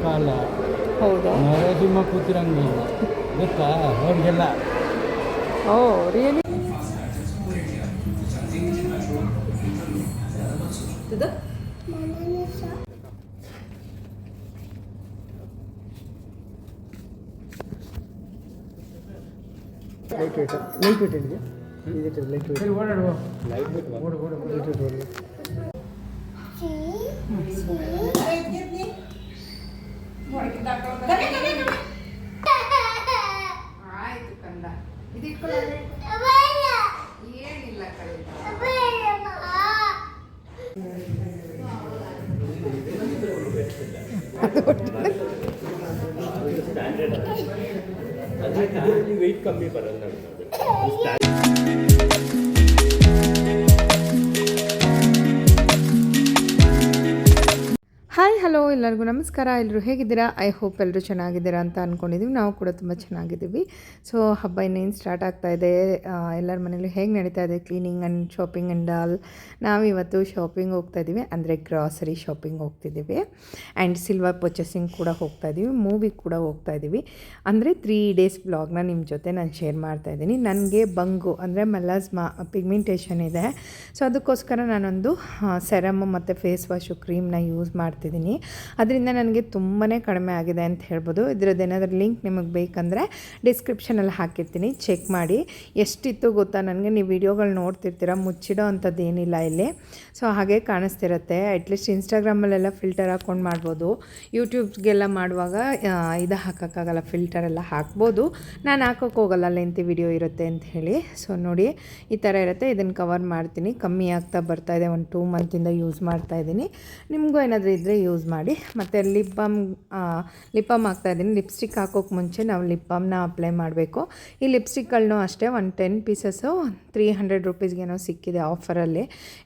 ಕಾಲ ಹೌದಾ? ನರಸಿಂಹ ಕೂತಿರಂಗಿ ಗೊತ್ತಾ ಅವ್ರಿಗೆಲ್ಲ. Oh really? ಲೈಟ್ ವೇಟ್ ಇದೆಯಾ? ಲೈಟ್ ವೇಟ್ ಓಡಾಡುವ ಲೈಟ್ ವೇಟ್ ಆಯ್ತು ಕಂದ ಏನಿಲ್ಲ ಕಡೆ ವೆಯ್ಟ್ ಕಮ್ಮಿ ಬರಲ್ಲ. ಹಾಯ್ ಹಲೋ ಎಲ್ಲರಿಗೂ ನಮಸ್ಕಾರ. ಎಲ್ಲರೂ ಹೇಗಿದ್ದೀರಾ? ಐ ಹೋಪ್ ಎಲ್ಲರೂ ಚೆನ್ನಾಗಿದ್ದೀರಾ ಅಂತ ಅಂದ್ಕೊಂಡಿದ್ದೀವಿ. ನಾವು ಕೂಡ ತುಂಬ ಚೆನ್ನಾಗಿದ್ದೀವಿ. ಸೊ ಹಬ್ಬ ಇನ್ನೇನು ಸ್ಟಾರ್ಟ್ ಆಗ್ತಾಯಿದೆ. ಎಲ್ಲರ ಮನೇಲಿ ಹೇಗೆ ನಡೀತಾ ಇದೆ cleaning and shopping and all. ನಾವಿವತ್ತು ಶಾಪಿಂಗ್ ಹೋಗ್ತಾಯಿದ್ದೀವಿ, ಅಂದರೆ ಗ್ರಾಸರಿ ಶಾಪಿಂಗ್ ಹೋಗ್ತಿದ್ದೀವಿ ಆ್ಯಂಡ್ ಸಿಲ್ವರ್ ಪರ್ಚೇಸಿಂಗ್ ಕೂಡ ಹೋಗ್ತಾಯಿದ್ದೀವಿ, ಮೂವಿ ಕೂಡ ಹೋಗ್ತಾಯಿದ್ದೀವಿ. ಅಂದರೆ 3 days ವ್ಲಾಗ್ನ ನಿಮ್ಮ ಜೊತೆ ನಾನು ಶೇರ್ ಮಾಡ್ತಾಯಿದ್ದೀನಿ. ನನಗೆ ಬಂಗು ಅಂದರೆ ಮೆಲಾಸ್ಮಾ ಪಿಗ್ಮೆಂಟೇಷನ್ ಇದೆ. ಸೊ ಅದಕ್ಕೋಸ್ಕರ ನಾನೊಂದು ಸೆರಮ್ ಮತ್ತು ಫೇಸ್ ವಾಶು ಕ್ರೀಮ್ನ ಯೂಸ್ ಮಾಡ್ತೀನಿ. ಅದರಿಂದ ನನಗೆ ತುಂಬಾ ಕಡಿಮೆ ಆಗಿದೆ ಅಂತ ಹೇಳ್ಬೋದು. ಇದರದ್ದೇನಾದರೂ ಲಿಂಕ್ ನಿಮಗೆ ಬೇಕಂದರೆ ಡಿಸ್ಕ್ರಿಪ್ಷನಲ್ಲಿ ಹಾಕಿರ್ತೀನಿ, ಚೆಕ್ ಮಾಡಿ. ಎಷ್ಟಿತ್ತು ಗೊತ್ತಾ ನನಗೆ? ನೀವು ವಿಡಿಯೋಗಳು ನೋಡ್ತಿರ್ತೀರ, ಮುಚ್ಚಿಡೋ ಅಂಥದ್ದು ಏನಿಲ್ಲ ಇಲ್ಲಿ. ಸೊ ಹಾಗೆ ಕಾಣಿಸ್ತಿರುತ್ತೆ. ಅಟ್ಲೀಸ್ಟ್ ಇನ್ಸ್ಟಾಗ್ರಾಮಲ್ಲೆಲ್ಲ ಫಿಲ್ಟರ್ ಹಾಕ್ಕೊಂಡು ಮಾಡ್ಬೋದು, ಯೂಟ್ಯೂಬ್ಗೆಲ್ಲ ಮಾಡುವಾಗ ಇದು ಹಾಕೋಕ್ಕಾಗಲ್ಲ, ಫಿಲ್ಟರ್ ಎಲ್ಲ ಹಾಕ್ಬೋದು. ನಾನು ಹಾಕೋಕ್ಕೆ ಹೋಗಲ್ಲ, ಲೆಂತಿ ವಿಡಿಯೋ ಇರುತ್ತೆ ಅಂತ ಹೇಳಿ. ಸೊ ನೋಡಿ ಈ ಥರ ಇರುತ್ತೆ. ಇದನ್ನು ಕವರ್ ಮಾಡ್ತೀನಿ. ಕಮ್ಮಿ ಆಗ್ತಾ ಬರ್ತಾಯಿದೆ, ಒಂದು 2 ಮಂತಿಂದ ಯೂಸ್ ಮಾಡ್ತಾಯಿದ್ದೀನಿ. ನಿಮಗೂ ಏನಾದರೂ ಇದ್ದರೆ ಯೂಸ್ ಮಾಡಿ. ಮತ್ತು ಲಿಪ್ ಬಾಮ್ ಹಾಕ್ತಾಯಿದ್ದೀನಿ. ಲಿಪ್ಸ್ಟಿಕ್ ಹಾಕೋಕ್ಕೆ ಮುಂಚೆ ನಾವು ಲಿಪ್ ಬಾಮ್ನ ಅಪ್ಲೈ ಮಾಡಬೇಕು. ಈ ಲಿಪ್ಸ್ಟಿಕ್ಗಳನ್ನೂ ಅಷ್ಟೇ ಒಂದು 10 ಪೀಸಸ್ಸು 300 ರೂಪೀಸ್ಗೇನೋ ಸಿಕ್ಕಿದೆ ಆಫರಲ್ಲಿ.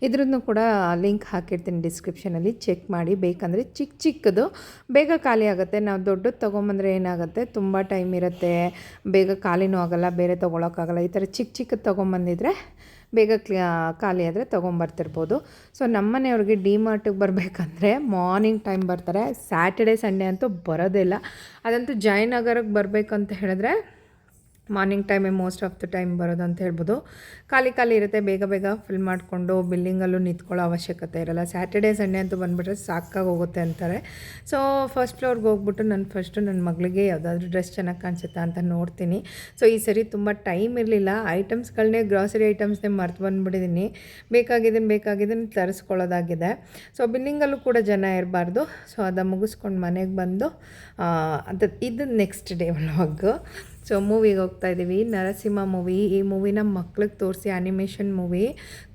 ಇದ್ರದ್ದು ಕೂಡ ಲಿಂಕ್ ಹಾಕಿರ್ತೀನಿ ಡಿಸ್ಕ್ರಿಪ್ಷನಲ್ಲಿ, ಚೆಕ್ ಮಾಡಿ. ಬೇಕಂದರೆ ಚಿಕ್ಕದು ಬೇಗ ಖಾಲಿ ಆಗುತ್ತೆ. ನಾವು ದೊಡ್ಡದು ತೊಗೊಂಬಂದರೆ ಏನಾಗುತ್ತೆ, ತುಂಬ ಟೈಮ್ ಇರುತ್ತೆ, ಬೇಗ ಖಾಲಿನೂ ಆಗೋಲ್ಲ, ಬೇರೆ ತೊಗೊಳಕ್ಕಾಗಲ್ಲ. ಈ ಥರ ಚಿಕ್ಕದು ತೊಗೊಂಬಂದಿದ್ರೆ ಬೇಗ ಖಾಲಿ ಆದರೆ ತೊಗೊಂಬರ್ತಿರ್ಬೋದು. ಸೊ ನಮ್ಮನೆಯವ್ರಿಗೆ ಡಿಮಾರ್ಟಿಗೆ ಬರಬೇಕಂದ್ರೆ ಮಾರ್ನಿಂಗ್ ಟೈಮ್ ಬರ್ತಾರೆ. ಸ್ಯಾಟರ್ಡೆ ಸಂಡೇ ಅಂತೂ ಬರೋದೇ ಇಲ್ಲ. ಅದಂತೂ ಜಯನಗರಕ್ಕೆ ಬರಬೇಕಂತ ಹೇಳಿದ್ರೆ ಮಾರ್ನಿಂಗ್ ಟೈಮೇ ಮೋಸ್ಟ್ ಆಫ್ ದ ಟೈಮ್ ಬರೋದು ಅಂತ ಹೇಳ್ಬೋದು. ಖಾಲಿ ಇರುತ್ತೆ, ಬೇಗ ಫಿಲ್ ಮಾಡಿಕೊಂಡು ಬಿಲ್ಲಿಂಗಲ್ಲೂ ನಿಂತ್ಕೊಳ್ಳೋ ಅವಶ್ಯಕತೆ ಇರೋಲ್ಲ. ಸ್ಯಾಟರ್ಡೆ ಸಂಡೇ ಅಂತೂ ಬಂದುಬಿಟ್ರೆ ಸಾಕಾಗಿ ಹೋಗುತ್ತೆ ಅಂತಾರೆ. ಸೊ ಫಸ್ಟ್ ಫ್ಲೋರ್ಗೆ ಹೋಗ್ಬಿಟ್ಟು ನಾನು ಫಸ್ಟು ನನ್ನ ಮಗಳಿಗೆ ಯಾವುದಾದ್ರೂ ಡ್ರೆಸ್ ಚೆನ್ನಾಗಿ ಕಾಣಿಸುತ್ತಾ ಅಂತ ನೋಡ್ತೀನಿ. ಸೊ ಈ ಸರಿ ತುಂಬ ಟೈಮ್ ಇರಲಿಲ್ಲ. ಐಟಮ್ಸ್ಗಳನ್ನೇ, ಗ್ರಾಸರಿ ಐಟಮ್ಸ್ನೇ ಮರ್ತು ಬಂದುಬಿಟ್ಟಿದ್ದೀನಿ. ಬೇಕಾಗಿದ್ದನ್ನು ತರಿಸ್ಕೊಳ್ಳೋದಾಗಿದೆ. ಸೊ ಬಿಲ್ಲಿಂಗಲ್ಲೂ ಕೂಡ ಜನ ಇರಬಾರ್ದು. ಸೊ ಅದನ್ನು ಮುಗಿಸ್ಕೊಂಡು ಮನೆಗೆ ಬಂದು ಇದು ನೆಕ್ಸ್ಟ್ ಡೇ ವ್ಲಾಗ್. ಸೊ ಮೂವಿಗೆ ಹೋಗ್ತಾಯಿದ್ದೀವಿ, ನರಸಿಂಹ ಮೂವಿ. ಈ ಮೂವಿನ ಮಕ್ಳಿಗೆ ತೋರಿಸಿ, ಆ್ಯನಿಮೇಷನ್ ಮೂವಿ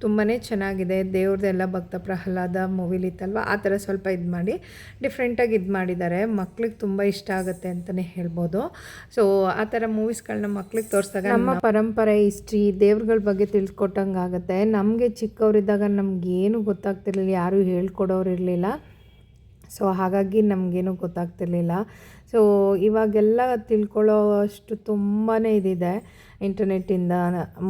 ತುಂಬಾ ಚೆನ್ನಾಗಿದೆ. ದೇವ್ರದ್ದೆಲ್ಲ ಭಕ್ತ ಪ್ರಹ್ಲಾದ ಮೂವಿಲಿತ್ತಲ್ವ, ಆ ಥರ ಸ್ವಲ್ಪ ಇದು ಮಾಡಿ ಡಿಫ್ರೆಂಟಾಗಿ ಇದು ಮಾಡಿದ್ದಾರೆ. ಮಕ್ಳಿಗೆ ತುಂಬ ಇಷ್ಟ ಆಗುತ್ತೆ ಅಂತಲೇ ಹೇಳ್ಬೋದು. ಸೊ ಆ ಥರ ಮೂವೀಸ್ಗಳನ್ನ ಮಕ್ಳಿಗೆ ತೋರಿಸಿದಾಗ ನಮ್ಮ ಪರಂಪರೆ, ಹಿಸ್ಟ್ರಿ, ದೇವ್ರಗಳ ಬಗ್ಗೆ ತಿಳ್ಕೊಟ್ಟಂಗೆ ಆಗುತ್ತೆ. ನಮಗೆ ಚಿಕ್ಕವರಿದ್ದಾಗ ನಮಗೇನು ಗೊತ್ತಾಗ್ತಿರ್ಲಿಲ್ಲ, ಯಾರೂ ಹೇಳ್ಕೊಡೋರು ಇರಲಿಲ್ಲ. ಸೊ ಹಾಗಾಗಿ ನಮಗೇನು ಗೊತ್ತಾಗ್ತಿರ್ಲಿಲ್ಲ. ಸೊ ಇವಾಗೆಲ್ಲ ತಿಳ್ಕೊಳ್ಳೋ ಅಷ್ಟು ತುಂಬಾ ಇದಿದೆ ಇಂಟರ್ನೆಟ್ಟಿಂದ,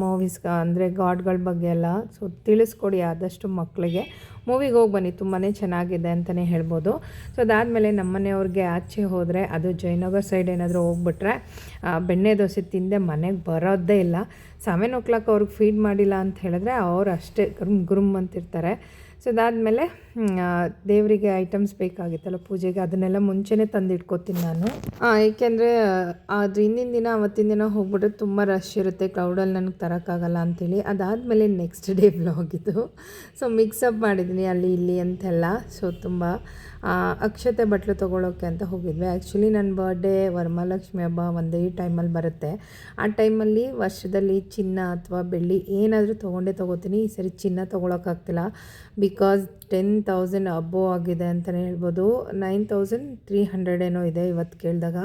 ಮೂವೀಸ್ ಅಂದರೆ ಗಾಡ್ಗಳ ಬಗ್ಗೆ ಎಲ್ಲ. ಸೊ ತಿಳಿಸ್ಕೊಡಿ ಆದಷ್ಟು ಮಕ್ಕಳಿಗೆ. ಮೂವಿಗೆ ಹೋಗಿ ಬನ್ನಿ, ತುಂಬಾ ಚೆನ್ನಾಗಿದೆ ಅಂತಲೇ ಹೇಳ್ಬೋದು. ಸೊ ಅದಾದಮೇಲೆ ನಮ್ಮನೆಯವ್ರಿಗೆ ಆಚೆ ಹೋದರೆ, ಅದು ಜಯನಗರ ಸೈಡ್ ಏನಾದರೂ ಹೋಗ್ಬಿಟ್ರೆ ಬೆಣ್ಣೆ ದೋಸೆ ತಿಂದೆ ಮನೆಗೆ ಬರೋದೇ ಇಲ್ಲ. 7 o'clock ಅವ್ರಿಗೆ ಫೀಡ್ ಮಾಡಿಲ್ಲ ಅಂತ ಹೇಳಿದ್ರೆ ಅವ್ರು ಅಷ್ಟೇ ಗುರುಮ್ ಅಂತಿರ್ತಾರೆ. ಸೊ ಅದಾದಮೇಲೆ ದೇವರಿಗೆ ಐಟಮ್ಸ್ ಬೇಕಾಗಿತ್ತಲ್ಲ ಪೂಜೆಗೆ, ಅದನ್ನೆಲ್ಲ ಮುಂಚೆನೇ ತಂದು ಇಟ್ಕೊತೀನಿ ನಾನು. ಏಕೆಂದರೆ ಅದು ಹಿಂದಿನ ದಿನ ಅವತ್ತಿನ ದಿನ ಹೋಗ್ಬಿಟ್ರೆ ತುಂಬ ರಶ್ ಇರುತ್ತೆ, ಕ್ರೌಡಲ್ಲಿ ನನಗೆ ತರೋಕ್ಕಾಗಲ್ಲ ಅಂಥೇಳಿ. ಅದಾದಮೇಲೆ ನೆಕ್ಸ್ಟ್ ಡೇ ವ್ಲಾಗ್ ಇದು. ಸೊ ಮಿಕ್ಸಪ್ ಮಾಡಿದ್ದೀನಿ ಅಲ್ಲಿ ಇಲ್ಲಿ ಅಂತೆಲ್ಲ. ಸೊ ತುಂಬ ಅಕ್ಷತೆ ಬಟ್ಟಲು ತೊಗೊಳೋಕ್ಕೆ ಅಂತ ಹೋಗಿದ್ವಿ. ಆ್ಯಕ್ಚುಲಿ ನನ್ನ ಬರ್ಡೇ ವರಮಹಾಲಕ್ಷ್ಮಿ ಹಬ್ಬ ಒಂದೇ ಟೈಮಲ್ಲಿ ಬರುತ್ತೆ. ಆ ಟೈಮಲ್ಲಿ ವರ್ಷದಲ್ಲಿ ಚಿನ್ನ ಅಥವಾ ಬೆಳ್ಳಿ ಏನಾದರೂ ತೊಗೋತೀನಿ. ಈ ಸರಿ ಚಿನ್ನ ತೊಗೊಳಕ್ಕಾಗ್ತಿಲ್ಲ, ಬಿಕಾಸ್ 10,000 ಅಬೋವ್ ಆಗಿದೆ ಅಂತಲೇ ಹೇಳ್ಬೋದು. 9,300 ಏನೋ ಇದೆ ಇವತ್ತು ಕೇಳಿದಾಗ.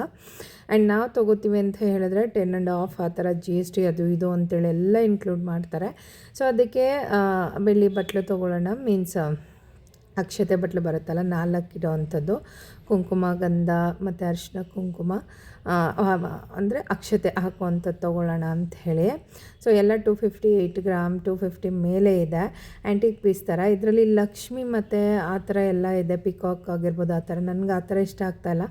ಆ್ಯಂಡ್ ನಾವು ತೊಗೋತೀವಿ ಅಂತ ಹೇಳಿದ್ರೆ 10.5 ಆ ಥರ GST ಅದು ಇದು ಅಂತೇಳಿ ಎಲ್ಲ ಇನ್ಕ್ಲೂಡ್ ಮಾಡ್ತಾರೆ. ಸೊ ಅದಕ್ಕೆ ಬೆಳ್ಳಿ ಬಟ್ಟಲು ತೊಗೊಳ್ಳೋಣ, ಮೀನ್ಸ್ ಅಕ್ಷತೆ ಬಟ್ಟಲು ಬರುತ್ತಲ್ಲ 4 ಇಡೋ ಅಂಥದ್ದು, ಕುಂಕುಮ, ಗಂಧ ಮತ್ತು ಅರಿಶಿನ ಕುಂಕುಮ ಅಂದರೆ ಅಕ್ಷತೆ ಹಾಕುವಂಥದ್ದು ತೊಗೊಳ್ಳೋಣ ಅಂಥೇಳಿ. ಸೊ ಎಲ್ಲ 258 ಗ್ರಾಮ್ 250 ಮೇಲೆ ಇದೆ. ಆ್ಯಂಟಿಕ್ ಪೀಸ್ ಥರ ಇದರಲ್ಲಿ ಲಕ್ಷ್ಮಿ ಮತ್ತು ಆ ಥರ ಎಲ್ಲ ಇದೆ, ಪಿಕಾಕ್ ಆಗಿರ್ಬೋದು ಆ ಥರ. ನನಗೆ ಆ ಥರ ಇಷ್ಟ ಆಗ್ತಾಯಿಲ್ಲ,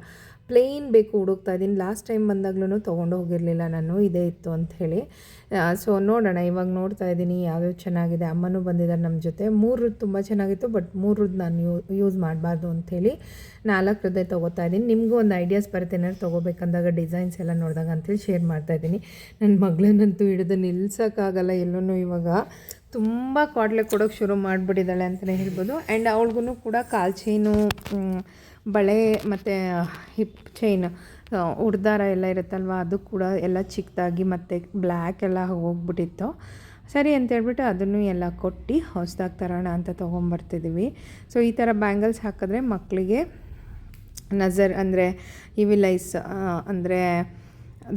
ಪ್ಲೇನ್ ಬೇಕು ಹುಡುಕ್ತಾ ಇದ್ದೀನಿ. ಲಾಸ್ಟ್ ಟೈಮ್ ಬಂದಾಗ್ಲೂ ತೊಗೊಂಡು ಹೋಗಿರಲಿಲ್ಲ ನಾನು, ಇದೇ ಇತ್ತು ಅಂಥೇಳಿ. ಸೊ ನೋಡೋಣ, ಇವಾಗ ನೋಡ್ತಾ ಇದ್ದೀನಿ ಯಾವ್ಯಾವ ಚೆನ್ನಾಗಿದೆ. ಅಮ್ಮನೂ ಬಂದಿದ್ದಾರೆ ನಮ್ಮ ಜೊತೆ. 3 ತುಂಬ ಚೆನ್ನಾಗಿತ್ತು, ಬಟ್ 3 ನಾನು ಯೂಸ್ ಮಾಡಬಾರ್ದು ಅಂಥೇಳಿ 4 ತೊಗೋತಾ ಇದ್ದೀನಿ. ನಿಮಗೂ ಒಂದು ಐಡಿಯಾಸ್ ಬರುತ್ತೆ ಏನಾದ್ರು ತೊಗೋಬೇಕಂದಾಗ ಡಿಸೈನ್ಸ್ ಎಲ್ಲ ನೋಡಿದಾಗ ಅಂಥೇಳಿ ಶೇರ್ ಮಾಡ್ತಾಯಿದ್ದೀನಿ. ನನ್ನ ಮಗಳನ್ನಂತೂ ಹಿಡಿದು ನಿಲ್ಸೋಕ್ಕಾಗಲ್ಲ ಎಲ್ಲೂ. ಇವಾಗ ತುಂಬ ಕಾಡ್ಲೆ ಕೊಡೋಕ್ಕೆ ಶುರು ಮಾಡಿಬಿಟ್ಟಿದ್ದಾಳೆ ಅಂತಲೇ ಹೇಳ್ಬೋದು. ಆ್ಯಂಡ್ ಅವಳಿಗೂ ಕೂಡ ಕಾಲು ಚೈನು, ಬಳೆ ಮತ್ತು ಹಿಪ್ ಚೈನ್, ಉಡ್ದಾರ ಎಲ್ಲ ಇರುತ್ತಲ್ವ, ಅದು ಕೂಡ ಎಲ್ಲ ಚಿಕ್ಕದಾಗಿ ಮತ್ತು ಬ್ಲ್ಯಾಕ್ ಎಲ್ಲ ಹೋಗ್ಬಿಟ್ಟಿತ್ತು. ಸರಿ ಅಂತೇಳ್ಬಿಟ್ಟು ಅದನ್ನು ಎಲ್ಲ ಕೊಟ್ಟು ಹೊಸದಾಗಿ ತರೋಣ ಅಂತ ತೊಗೊಂಬರ್ತಿದ್ದೀವಿ. ಸೊ ಈ ಥರ ಬ್ಯಾಂಗಲ್ಸ್ ಹಾಕಿದ್ರೆ ಮಕ್ಕಳಿಗೆ ನಜರ್ ಅಂದರೆ ಇವಿಲ್ ಐಸ್ ಅಂದರೆ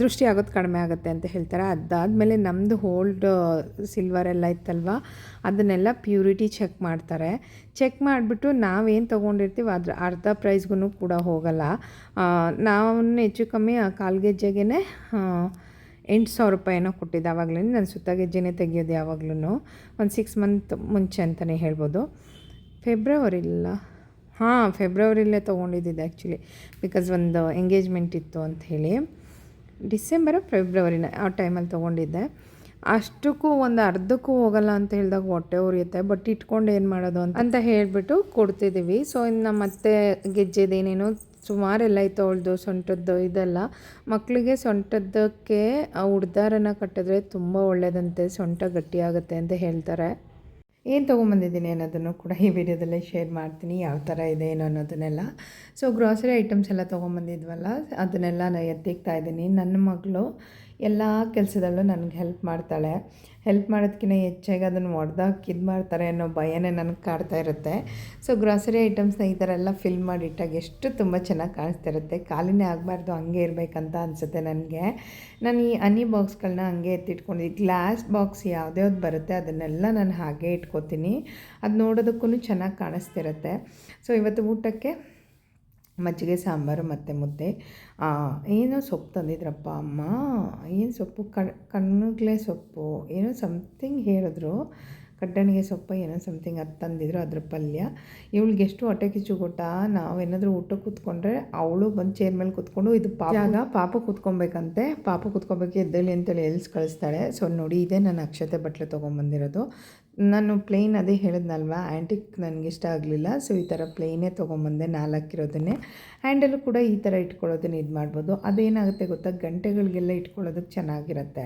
ದೃಷ್ಟಿ ಆಗೋದು ಕಡಿಮೆ ಆಗುತ್ತೆ ಅಂತ ಹೇಳ್ತಾರೆ. ಅದಾದಮೇಲೆ ನಮ್ಮದು ಓಲ್ಡ್ ಸಿಲ್ವರ್ ಎಲ್ಲ ಇತ್ತಲ್ವ, ಅದನ್ನೆಲ್ಲ ಪ್ಯೂರಿಟಿ ಚೆಕ್ ಮಾಡ್ತಾರೆ. ಚೆಕ್ ಮಾಡಿಬಿಟ್ಟು ನಾವೇನು ತೊಗೊಂಡಿರ್ತೀವಿ ಅದ್ರ ಅರ್ಧ ಪ್ರೈಸ್ಗೂ ಕೂಡ ಹೋಗಲ್ಲ. ನಾವು ಹೆಚ್ಚು ಕಮ್ಮಿ ಆ ಕಾಲ್ಗೆಜ್ಜೆಗೆ 8,000 ರೂಪಾಯಿನೋ ಕೊಟ್ಟಿದ್ದು. ಆವಾಗಲೇ ನಾನು ಸುತ್ತಗೆಜ್ಜೆನೇ ತೆಗಿಯೋದು ಯಾವಾಗ್ಲೂ ಒಂದು 6 ಮಂತ್ ಮುಂಚೆ ಅಂತಲೇ ಹೇಳ್ಬೋದು. ಫೆಬ್ರವರಿಲೇ ತೊಗೊಂಡಿದ್ದಿದ್ದು ಆ್ಯಕ್ಚುಲಿ, ಬಿಕಾಸ್ ಒಂದು ಎಂಗೇಜ್ಮೆಂಟ್ ಇತ್ತು ಅಂಥೇಳಿ. ಫೆಬ್ರವರಿನ ಆ ಟೈಮಲ್ಲಿ ತೊಗೊಂಡಿದ್ದೆ. ಅಷ್ಟಕ್ಕೂ ಒಂದು ಅರ್ಧಕ್ಕೂ ಹೋಗಲ್ಲ ಅಂತ ಹೇಳಿದಾಗ ಹೊಟ್ಟೆ ಉರಿಯುತ್ತೆ. ಬಟ್ ಇಟ್ಕೊಂಡು ಏನು ಮಾಡೋದು ಅಂತ ಹೇಳಿಬಿಟ್ಟು ಕೊಡ್ತಿದ್ದೀವಿ. ಸೊ ಇನ್ನು ಮತ್ತೆ ಗೆಜ್ಜೆದೇನೇನೋ ಸುಮಾರೆಲ್ಲ ಇತ್ತು ಅವಳದು, ಸೊಂಟದ್ದು ಇದೆಲ್ಲ. ಮಕ್ಕಳಿಗೆ ಸೊಂಟದ್ದಕ್ಕೆ ಉಡ್ದಾರನ ಕಟ್ಟಿದ್ರೆ ತುಂಬ ಒಳ್ಳೆಯದಂತೆ, ಸೊಂಟ ಗಟ್ಟಿಯಾಗುತ್ತೆ ಅಂತ ಹೇಳ್ತಾರೆ. ಏನು ತೊಗೊಂಬಂದಿದ್ದೀನಿ ಅನ್ನೋದನ್ನು ಕೂಡ ಈ ವಿಡಿಯೋದಲ್ಲೇ ಶೇರ್ ಮಾಡ್ತೀನಿ, ಯಾವ ಥರ ಇದೆ ಏನೋ ಅನ್ನೋದನ್ನೆಲ್ಲ. ಸೊ ಗ್ರಾಸರಿ ಐಟಮ್ಸ್ ಎಲ್ಲ ತೊಗೊಂಬಂದಿದ್ವಲ್ಲ, ಅದನ್ನೆಲ್ಲ ನಾನು ಎತ್ತಿಕ್ತಾ ಇದ್ದೀನಿ. ನನ್ನ ಮಗಳು ಎಲ್ಲ ಕೆಲಸದಲ್ಲೂ ನನಗೆ ಹೆಲ್ಪ್ ಮಾಡ್ತಾಳೆ. ಹೆಲ್ಪ್ ಮಾಡೋದಕ್ಕಿಂತ ಹೆಚ್ಚಾಗಿ ಅದನ್ನು ಹೊಡೆದಾಕಿ ಇದು ಮಾಡ್ತಾರೆ ಅನ್ನೋ ಭಯನೇ ನನಗೆ ಕಾಡ್ತಾ ಇರುತ್ತೆ. ಸೊ ಗ್ರಾಸರಿ ಐಟಮ್ಸ್ನ ಈ ಥರ ಎಲ್ಲ ಫಿಲ್ ಮಾಡಿ ಇಟ್ಟಾಗ ಎಷ್ಟು ತುಂಬ ಚೆನ್ನಾಗಿ ಕಾಣಿಸ್ತಾ ಇರುತ್ತೆ. ಖಾಲಿನೇ ಆಗಬಾರ್ದು, ಹಂಗೆ ಇರಬೇಕಂತ ಅನಿಸುತ್ತೆ ನನಗೆ. ನಾನು ಈ ಹನಿ ಬಾಕ್ಸ್ಗಳನ್ನ ಹಂಗೆ ಎತ್ತಿಟ್ಕೊಂಡಿದ್ದೀನಿ. ಗ್ಲಾಸ್ ಬಾಕ್ಸ್ ಯಾವ್ದ್ಯಾವ್ದು ಬರುತ್ತೆ ಅದನ್ನೆಲ್ಲ ನಾನು ಹಾಗೆ ಇಟ್ಕೋತೀನಿ. ಅದು ನೋಡೋದಕ್ಕೂ ಚೆನ್ನಾಗಿ ಕಾಣಿಸ್ತಿರುತ್ತೆ. ಸೊ ಇವತ್ತು ಊಟಕ್ಕೆ ಮಜ್ಜಿಗೆ ಸಾಂಬಾರು ಮತ್ತು ಮುದ್ದೆ. ಏನೋ ಸೊಪ್ಪು ತಂದಿದ್ರಪ್ಪ ಅಮ್ಮ, ಏನು ಸೊಪ್ಪು, ಕಣ್ಣುಗ್ಲೆ ಸೊಪ್ಪು ಏನೋ ಸಮಥಿಂಗ್ ಹೇಳಿದ್ರು, ಕಡ್ಡಣಿಗೆ ಸೊಪ್ಪು ಏನೋ ಸಮಥಿಂಗ್ ಅದು ತಂದಿದ್ರು, ಅದ್ರ ಪಲ್ಯ. ಇವಳಿಗೆ ಎಷ್ಟು ಹೊಟ್ಟೆ ಕಿಚ್ಚು ಗೊತ್ತಾ, ನಾವೇನಾದರೂ ಊಟ ಕೂತ್ಕೊಂಡ್ರೆ ಅವಳು ಬಂದು ಚೇರ್ ಮೇಲೆ ಕೂತ್ಕೊಂಡು ಇದು ಪಾಪ ಕೂತ್ಕೊಬೇಕಂತೆ, ಪಾಪ ಕೂತ್ಕೊಬೇಕು ಎದ್ದೇಳಿ ಅಂತೇಳಿ ಎಲ್ಸ್ ಕಳಿಸ್ತಾಳೆ. ಸೊ ನೋಡಿ, ಇದೇ ನಾನು ಅಕ್ಷತೆ ಬಟ್ಲು ತೊಗೊಂಬಂದಿರೋದು. ನಾನು ಪ್ಲೇನ್ ಅದೇ ಹೇಳಿದ್ನಲ್ವ, ಆ್ಯಂಟಿಕ್ ನನಗಿಷ್ಟ ಆಗಲಿಲ್ಲ. ಸೊ ಈ ಥರ ಪ್ಲೇನೇ ತೊಗೊಂಬಂದೆ, 4 ಇರೋದನ್ನೇ. ಹ್ಯಾಂಡಲು ಕೂಡ ಈ ಥರ ಇಟ್ಕೊಳ್ಳೋದನ್ನ ಇದು ಮಾಡ್ಬೋದು. ಅದೇನಾಗುತ್ತೆ ಗೊತ್ತಾ, ಗಂಟೆಗಳಿಗೆಲ್ಲ ಇಟ್ಕೊಳ್ಳೋದಕ್ಕೆ ಚೆನ್ನಾಗಿರುತ್ತೆ,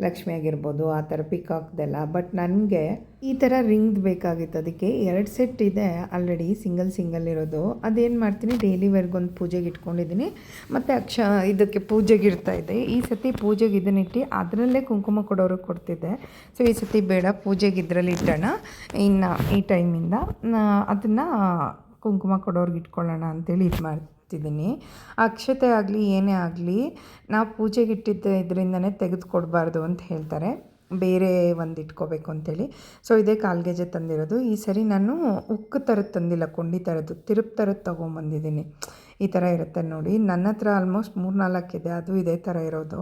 ಲಕ್ಷ್ಮಿ ಆಗಿರ್ಬೋದು ಆ ಥರ ಪಿಕಾಕ್ದೆಲ್ಲ. ಬಟ್ ನನಗೆ ಈ ಥರ ರಿಂಗ್ದು ಬೇಕಾಗಿತ್ತು, ಅದಕ್ಕೆ 2 ಸೆಟ್ ಇದೆ ಆಲ್ರೆಡಿ, ಸಿಂಗಲ್ ಇರೋದು. ಅದೇನು ಮಾಡ್ತೀನಿ, ಡೈಲಿ ವೇರ್ಗೊಂದು ಪೂಜೆಗೆ ಇಟ್ಕೊಂಡಿದ್ದೀನಿ, ಮತ್ತು ಇದಕ್ಕೆ ಪೂಜೆಗೆ ಇಡ್ತಾಯಿದ್ದೆ. ಈ ಸತಿ ಪೂಜೆಗೆ ಇದನ್ನಿಟ್ಟು ಅದರಲ್ಲೇ ಕುಂಕುಮ ಕೊಡೋರಿಗೆ ಕೊಡ್ತಿದ್ದೆ. ಸೊ ಈ ಸತಿ ಬೇಡ, ಪೂಜೆಗೆ ಇದರಲ್ಲಿ ಇಟ್ಟೋಣ, ಇನ್ನು ಈ ಟೈಮಿಂದ ಅದನ್ನು ಕುಂಕುಮ ಕೊಡೋರ್ಗೆ ಇಟ್ಕೊಳ್ಳೋಣ ಅಂತೇಳಿ ಇದು ಮಾಡ್ತಿದ್ದೀನಿ. ಅಕ್ಷತೆ ಆಗಲಿ ಏನೇ ಆಗಲಿ ನಾವು ಪೂಜೆಗೆ ಇಟ್ಟಿದ್ದ ಇದರಿಂದನೇ ತೆಗೆದುಕೊಡ್ಬಾರ್ದು ಅಂತ ಹೇಳ್ತಾರೆ, ಬೇರೆ ಒಂದು ಇಟ್ಕೋಬೇಕು ಅಂಥೇಳಿ. ಸೊ ಇದೇ ಕಾಲ್ಗೆಜ್ಜೆ ತಂದಿರೋದು. ಈ ಸರಿ ನಾನು ಉಕ್ಕು ಥರದ್ದು ತಂದಿಲ್ಲ, ಕೊಂಡಿ ಥರದ್ದು, ತಿರುಪು ಥರದ್ದು ತೊಗೊಂಬಂದಿದ್ದೀನಿ. ಈ ಥರ ಇರುತ್ತೆ ನೋಡಿ, ನನ್ನ ಹತ್ರ ಆಲ್ಮೋಸ್ಟ್ 3-4 ಇದೆ, ಅದು ಇದೇ ಥರ ಇರೋದು.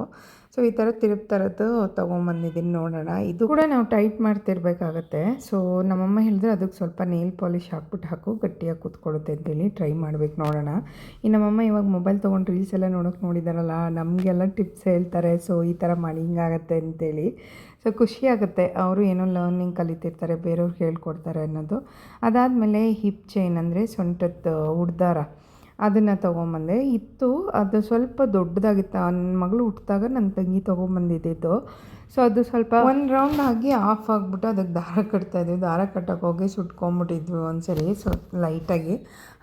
ಸೊ ಈ ಥರ ತಿರುಪು ಥರದ್ದು ತೊಗೊಂಬಂದಿದ್ದೀನಿ. ನೋಡೋಣ, ಇದು ಕೂಡ ನಾವು ಟೈಟ್ ಮಾಡ್ತಿರ್ಬೇಕಾಗತ್ತೆ. ಸೊ ನಮ್ಮಮ್ಮ ಹೇಳಿದ್ರೆ ಅದಕ್ಕೆ ಸ್ವಲ್ಪ ನೇಲ್ ಪಾಲಿಶ್ ಹಾಕು, ಗಟ್ಟಿಯಾಗಿ ಕೂತ್ಕೊಳ್ಳುತ್ತೆ ಅಂತೇಳಿ ಟ್ರೈ ಮಾಡ್ಬೇಕು, ನೋಡೋಣ. ಈ ನಮ್ಮಮ್ಮ ಇವಾಗ ಮೊಬೈಲ್ ತೊಗೊಂಡು ರೀಲ್ಸ್ ಎಲ್ಲ ನೋಡಿದಾರಲ್ಲ, ನಮಗೆಲ್ಲ ಟಿಪ್ಸ್ ಹೇಳ್ತಾರೆ. ಸೊ ಈ ಥರ ಮಾಡಿ ಹಿಂಗಾಗತ್ತೆ ಅಂತೇಳಿ. ಸೊ ಖುಷಿಯಾಗುತ್ತೆ, ಅವರು ಏನೋ ಲರ್ನಿಂಗ್ ಕಲಿತಿರ್ತಾರೆ, ಬೇರೆಯವ್ರಿಗೆ ಹೇಳ್ಕೊಡ್ತಾರೆ ಅನ್ನೋದು. ಅದಾದಮೇಲೆ ಹಿಪ್ ಚೈನ್ ಅಂದರೆ ಸೊಂಟದ ಉಡ್ದಾರ, ಅದನ್ನು ತೊಗೊಂಬಂದೆ. ಅದು ಸ್ವಲ್ಪ ದೊಡ್ಡದಾಗಿತ್ತು, ನನ್ನ ಮಗಳು ಹುಟ್ಟಿದಾಗ ನನ್ನ ತಂಗಿ ತೊಗೊಂಬಂದಿದ್ದು. ಸೊ ಅದು ಸ್ವಲ್ಪ ಒಂದು ರೌಂಡ್ ಆಗಿ ಆಫ್ ಆಗಿಬಿಟ್ಟು ಅದಕ್ಕೆ ದಾರ ಕಟ್ತಾಯಿದ್ವಿ. ದಾರ ಕಟ್ಟೋಕೆ ಹೋಗಿ ಸುಟ್ಕೊಂಬಿಟ್ಟಿದ್ವಿ ಒಂದ್ಸರಿ, ಸೊ ಲೈಟಾಗಿ.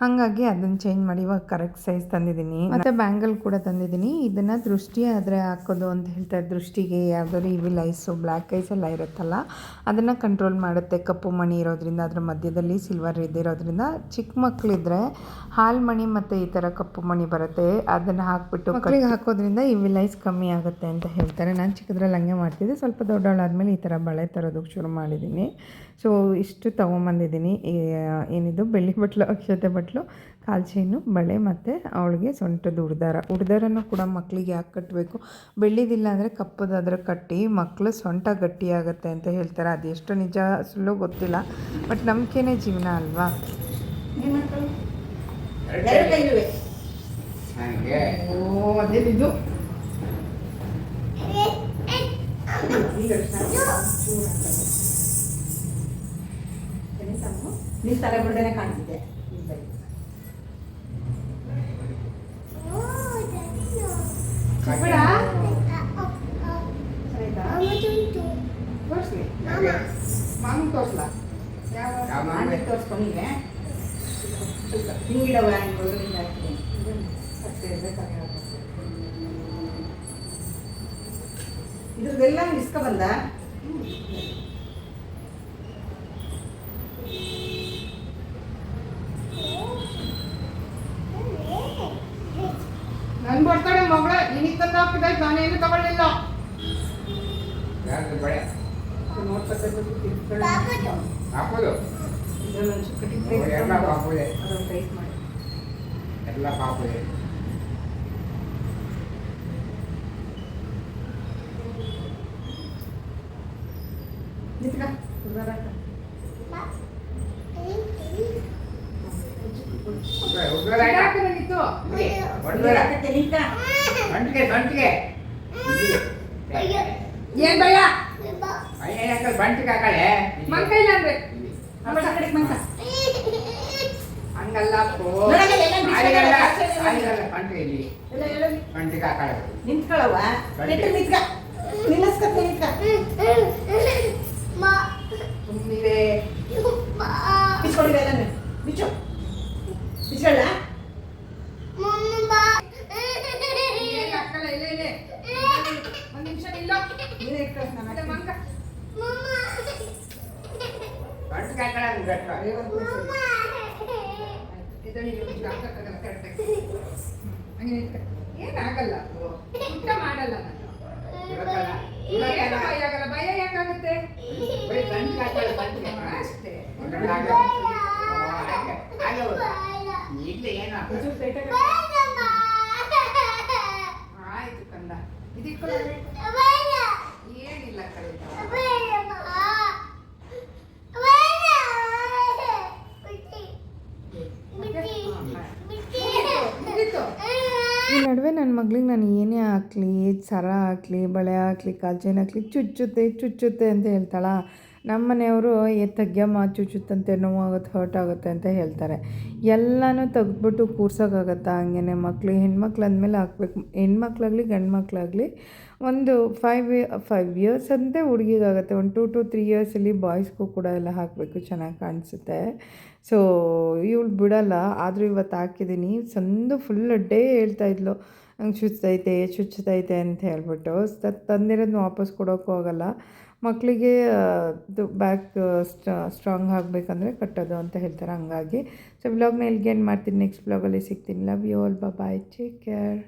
ಹಾಗಾಗಿ ಅದನ್ನು ಚೇಂಜ್ ಮಾಡಿ ಇವಾಗ ಕರೆಕ್ಟ್ ಸೈಜ್ ತಂದಿದ್ದೀನಿ. ಮತ್ತು ಬ್ಯಾಂಗಲ್ ಕೂಡ ತಂದಿದ್ದೀನಿ. ಇದನ್ನು ದೃಷ್ಟಿ ಆದರೆ ಹಾಕೋದು ಅಂತ ಹೇಳ್ತಾರೆ. ದೃಷ್ಟಿಗೆ ಯಾವುದಾದ್ರು ಇವಿಲ್ ಐಸು, ಬ್ಲ್ಯಾಕ್ ಐಸ್ ಎಲ್ಲ ಇರುತ್ತಲ್ಲ, ಅದನ್ನು ಕಂಟ್ರೋಲ್ ಮಾಡುತ್ತೆ. ಕಪ್ಪು ಮಣಿ ಇರೋದ್ರಿಂದ, ಅದರ ಮಧ್ಯದಲ್ಲಿ ಸಿಲ್ವರ್ ಇದ್ದಿರೋದ್ರಿಂದ. ಚಿಕ್ಕ ಮಕ್ಕಳಿದ್ರೆ ಹಾಲು ಮಣಿ ಮತ್ತು ಈ ಥರ ಕಪ್ಪು ಮಣಿ ಬರುತ್ತೆ, ಅದನ್ನು ಹಾಕ್ಬಿಟ್ಟು ಮಕ್ಕಳಿಗೆ ಹಾಕೋದ್ರಿಂದ ಇವಿಲ್ ಐಸ್ ಕಮ್ಮಿ ಆಗುತ್ತೆ ಅಂತ ಹೇಳ್ತಾರೆ. ನಾನು ಚಿಕ್ಕದ್ರಲ್ಲಿ ಹಂಗೆ ಮಾಡ್ತಿದ್ದೆ. ಸ್ವಲ್ಪ ದೊಡ್ಡವಳಾದ್ಮೇಲೆ ಈ ಥರ ಬಳೆ ತರೋದಕ್ಕೆ ಶುರು ಮಾಡಿದ್ದೀನಿ. ಸೊ ಇಷ್ಟು ತೊಗೊಂಬಂದಿದ್ದೀನಿ. ಏನಿದು ಬೆಳ್ಳಿ ಬಟ್ಲು, ಅಕ್ಷತೆ ಬಟ್ಲು, ಕಾಲು ಚೈನು ಬಳೆ ಮತ್ತು ಅವಳಿಗೆ ಸೊಂಟದ ಉಡ್ದಾರನೂ ಕೂಡ ಮಕ್ಕಳಿಗೆ ಯಾಕೆ ಕಟ್ಟಬೇಕು, ಬೆಳ್ಳಿದಿಲ್ಲ ಅಂದರೆ ಕಪ್ಪದಾದ್ರೆ ಕಟ್ಟಿ ಮಕ್ಕಳು ಸೊಂಟ ಗಟ್ಟಿಯಾಗುತ್ತೆ ಅಂತ ಹೇಳ್ತಾರೆ. ಅದು ಎಷ್ಟು ನಿಜ ಸುಳ್ಳು ಗೊತ್ತಿಲ್ಲ, ಬಟ್ ನಂಬಿಕೆನೇ ಜೀವನ ಅಲ್ವಾ. ಅದೇನಿದು ನೀನು ತಲೆ ಬಿಡ್ದೇನೆ ಕಾಣ್ತಿದ್ದೆ. ತೋರಿಸ್ಲಿ ಮಾಮೂಲಿ ತೋರಿಸ್ಲಾ? ಯಾವ ತೋರಿಸ್ಕೊಂಡಿವೆ ಹಿಂಗಿಡವ ಇದ್ರದ್ದೆಲ್ಲ ಇಸ್ಕ ಬಂದ. ನನ್ ಬರ್ತಾಳೆ ಮಗಳ ನಿನಗೆ ತಂದು ಹಾಕಿದಾಯ್ತು, ನಾನೇನು ತಗೊಳ್ಳಿಲ್ಲ. ಹಾಕೋದು ಎಲ್ಲ ಪಾಪುದೆ, ಎಲ್ಲ ಪಾಪುದೆ. ಏನ್ ಭಯ ಬಂಟಿಗೆ ಹಾಕಳೆ ಮಂಕೈಲ ಅಂದ್ರೆ ಹಂಗಲ್ಲ ಬಂಟಿಗೆ ಹಾಕಳೆ ನಿಂತ್ಕೊಳ್ಳವ ನಿಲ್ಲಿಸ್ಕ ಸುಮ್ಮನಿದೆ ಬಿಚ್ಕೊಂಡಿದೆ ನಾನು ಬಿಚ್ಚು ಬಿಚ್ಚಲ್ಲ ಹಾಕಲ್ಲ ಇಲ್ಲ ಇದೆ ಒಂದ್ ನಿಮಿಷ ಇಲ್ಲ ನೀನೇ ಇಟ್ಕೊಳ್ಳ ಮಂಕ ಬಂಟಿಗೆ ಹಾಕಳೆ ಏನಾಗಲ್ಲ ಊಟ ಮಾಡಲ್ಲ ನಾನು ಆಗಲ್ಲ. ಭಯ ಯಾಕಾಗುತ್ತೆ ಅಷ್ಟೇ. ಆಯ್ತು ಕಂದ ಏನಿಲ್ಲ ಈ ನಡುವೆ ನನ್ನ ಮಗಳಿಗೆ ನಾನು ಏನೇ ಹಾಕಲಿ, ಸರ ಹಾಕಲಿ, ಬಳೆ ಹಾಕಲಿ, ಕಾಲು ಚೈನ್ ಹಾಕಲಿ ಚುಚ್ಚುತ್ತೆ ಅಂತ ಹೇಳ್ತಾಳ. ನಮ್ಮ ಮನೆಯವರು ತೆಗ್ಯಮ್ಮ ಚುಚ್ಚುತ್ತಂತೆ, ನೋವಾಗುತ್ತೆ, ಹರ್ಟ್ ಆಗುತ್ತೆ ಅಂತ ಹೇಳ್ತಾರೆ. ಎಲ್ಲನೂ ತೆಗೆದ್ಬಿಟ್ಟು ಕೂರ್ಸೋಕ್ಕಾಗತ್ತಾ? ಹಂಗೆ ಮಕ್ಕಳು ಹೆಣ್ಮಕ್ಳು ಅಂದಮೇಲೆ ಹಾಕ್ಬೇಕು. ಹೆಣ್ಮಕ್ಳಾಗಲಿ ಗಂಡು ಮಕ್ಕಳಾಗಲಿ ಒಂದು 5 ಇಯರ್ಸ್ ಅಂತೆ ಹುಡುಗಿಗಾಗುತ್ತೆ. ಒಂದು 2 to 3 ಇಯರ್ಸಲ್ಲಿ ಬಾಯ್ಸ್ಗೂ ಕೂಡ ಎಲ್ಲ ಹಾಕಬೇಕು, ಚೆನ್ನಾಗಿ ಕಾಣಿಸುತ್ತೆ. ಸೊ ಇವಳು ಬಿಡಲ್ಲ, ಆದರೂ ಇವತ್ತು ಹಾಕಿದ್ದೀನಿ. ಸಂದು ಫುಲ್ ಡೇ ಹೇಳ್ತಾಯಿದ್ಲು ನಂಗೆ ಚುಚ್ಚುತ್ತೈತೆ ಅಂತ ಹೇಳ್ಬಿಟ್ಟು. ತಂದಿರೋದನ್ನ ವಾಪಸ್ ಕೊಡೋಕ್ಕೂ ಆಗೋಲ್ಲ. ಮಕ್ಕಳಿಗೆ ಇದು ಬ್ಯಾಕ್ ಸ್ಟ್ರಾಂಗ್ ಆಗಬೇಕಂದ್ರೆ ಕಟ್ಟೋದು ಅಂತ ಹೇಳ್ತಾರೆ. ಹಂಗಾಗಿ ಸೊ ವ್ಲಾಗ್ನ ಇಲ್ಲಿಗೆ ಏನು ಮಾಡ್ತೀನಿ, ನೆಕ್ಸ್ಟ್ ವ್ಲಾಗಲ್ಲಿ ಸಿಗ್ತೀನಿ. Love you all, bye, take care.